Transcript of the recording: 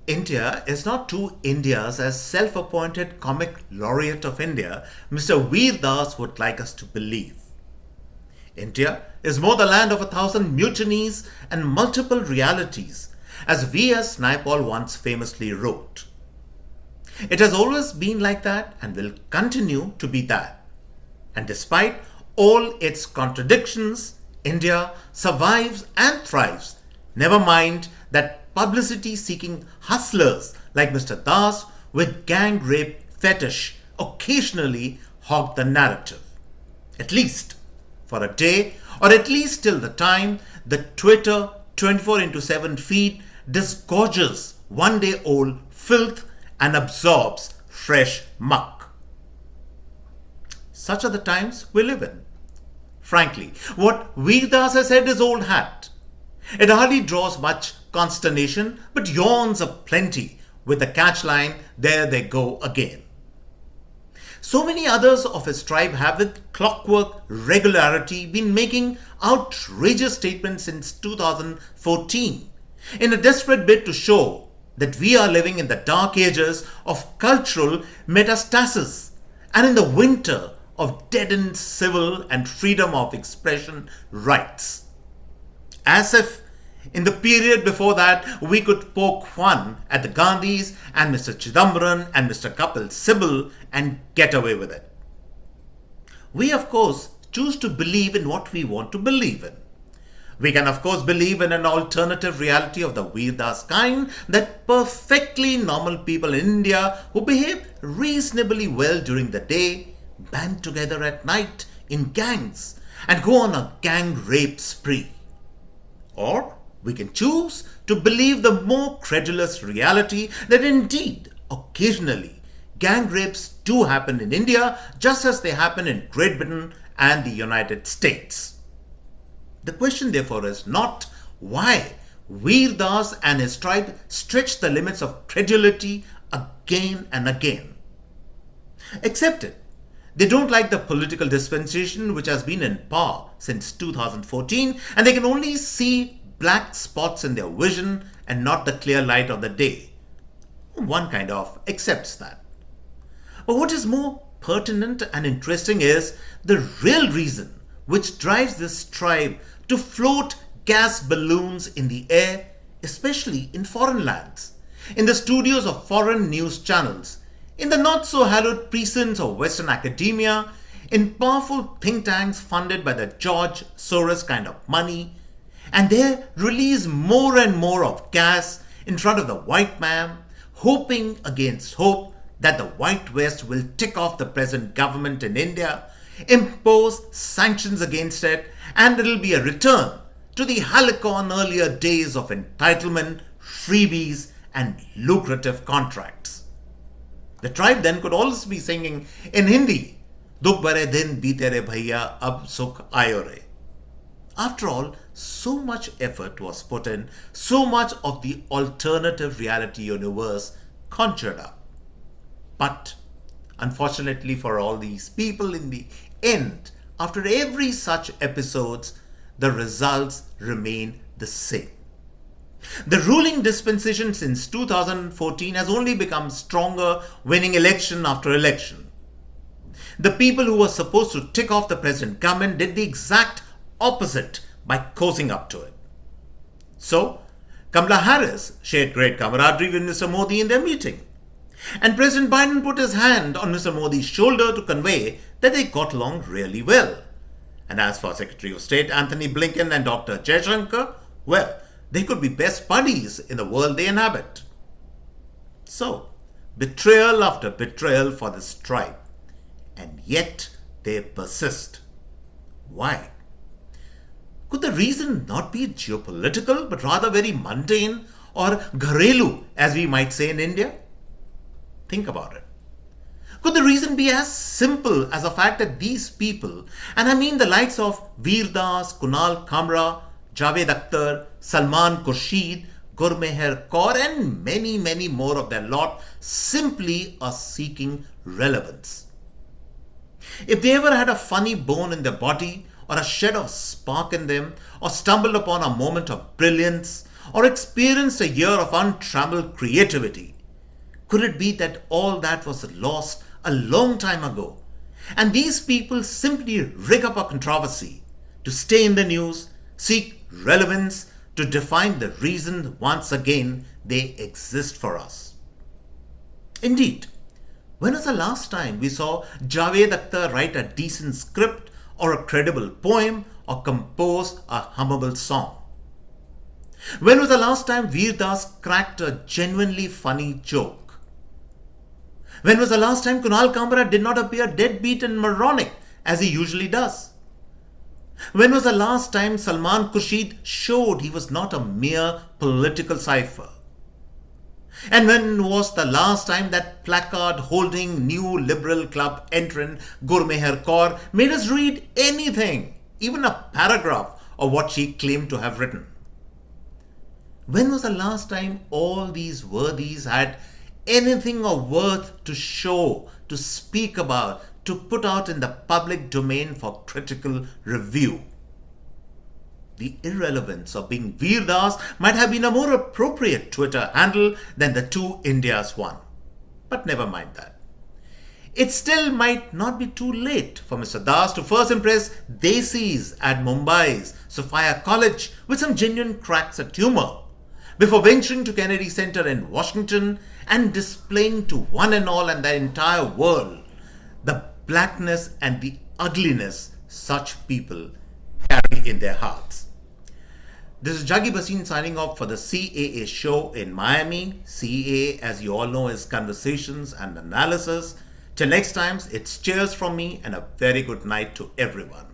India is not two Indias as self-appointed comic laureate of India, Mr. Veer Das would like us to believe. India is more the land of 1,000 mutinies and multiple realities, as V.S. Naipaul once famously wrote. It has always been like that and will continue to be that. And despite all its contradictions, India survives and thrives. Never mind that publicity-seeking hustlers like Mr. Das with gang rape fetish occasionally hog the narrative. At least for a day, or at least till the time the Twitter 24/7 feed disgorges one-day-old filth and absorbs fresh muck. Such are the times we live in. Frankly, what Vedas has said is old hat. It hardly draws much consternation, but yawns aplenty with the catchline, "There they go again." So many others of his tribe have with clockwork regularity been making outrageous statements since 2014 in a desperate bid to show that we are living in the dark ages of cultural metastasis and in the winter of deadened civil and freedom of expression rights. As if in the period before that we could poke fun at the Gandhis and Mr. Chidambaran and Mr. Kapil Sibal and get away with it. We of course choose to believe in what we want to believe in. We can of course believe in an alternative reality of the Vedas kind, that perfectly normal people in India who behave reasonably well during the day band together at night in gangs and go on a gang rape spree. Or we can choose to believe the more credulous reality that indeed occasionally gang rapes do happen in India just as they happen in Great Britain and the United States. The question therefore is not why Veer Das and his tribe stretch the limits of credulity again and again. Accept it. They don't like the political dispensation which has been in power since 2014, and they can only see black spots in their vision and not the clear light of the day. One kind of accepts that. But what is more pertinent and interesting is the real reason which drives this tribe to float gas balloons in the air, especially in foreign lands, in the studios of foreign news channels, in the not-so-hallowed precincts of Western academia, in powerful think tanks funded by the George Soros kind of money, and there release more and more of gas in front of the white man, hoping against hope that the white West will tick off the present government in India, impose sanctions against it, and it'll be a return to the halcyon earlier days of entitlement, freebies, and lucrative contracts. The tribe then could also be singing in Hindi, "Dukh bhare din beete re bhaiya, ab sukh aayo re." After all, so much effort was put in, so much of the alternative reality universe conjured up. But unfortunately for all these people, in the end, after every such episodes, the results remain the same. The ruling dispensation since 2014 has only become stronger, winning election after election. The people who were supposed to tick off the present government did the exact opposite by cozying up to it. So, Kamala Harris shared great camaraderie with Mr. Modi in their meeting. And President Biden put his hand on Mr. Modi's shoulder to convey that they got along really well. And as for Secretary of State Anthony Blinken and Dr. Jaishankar, well, they could be best buddies in the world they inhabit. So, betrayal after betrayal for this tribe. And yet they persist. Why? Could the reason not be geopolitical, but rather very mundane or gharelu, as we might say in India? Think about it. Could the reason be as simple as the fact that these people, and I mean the likes of Veer Das, Kunal, Kamra, Javed, Akhtar, Salman, Khursheed, Gurmehar, Kaur, and many, many more of their lot, simply are seeking relevance? If they ever had a funny bone in their body, or a shed of spark in them, or stumbled upon a moment of brilliance, or experienced a year of untrammeled creativity? Could it be that all that was lost a long time ago, and these people simply rig up a controversy to stay in the news, seek relevance, to define the reason once again they exist for us? Indeed, when was the last time we saw Javed Akhtar write a decent script or a credible poem or compose a hummable song? When was the last time Veer cracked a genuinely funny joke? When was the last time Kamra did not appear deadbeat and moronic as he usually does? When was the last time Salman Khursheed showed he was not a mere political cipher? And when was the last time that placard holding new liberal club entrant Gurmehar Kaur made us read anything, even a paragraph of what she claimed to have written? When was the last time all these worthies had anything of worth to show, to speak about, to put out in the public domain for critical review? The irrelevance of being Veer might have been a more appropriate Twitter handle than the two Indias one. But never mind that. It still might not be too late for Mr. Das to first impress Desis at Mumbai's Sophia College with some genuine cracks at humor, before venturing to Kennedy Center in Washington and displaying to one and all and the entire world the blackness and the ugliness such people carry in their hearts. This is Jagi Basin signing off for the CAA show in Miami. CAA, as you all know, is conversations and analysis. Till next time, it's cheers from me and a very good night to everyone.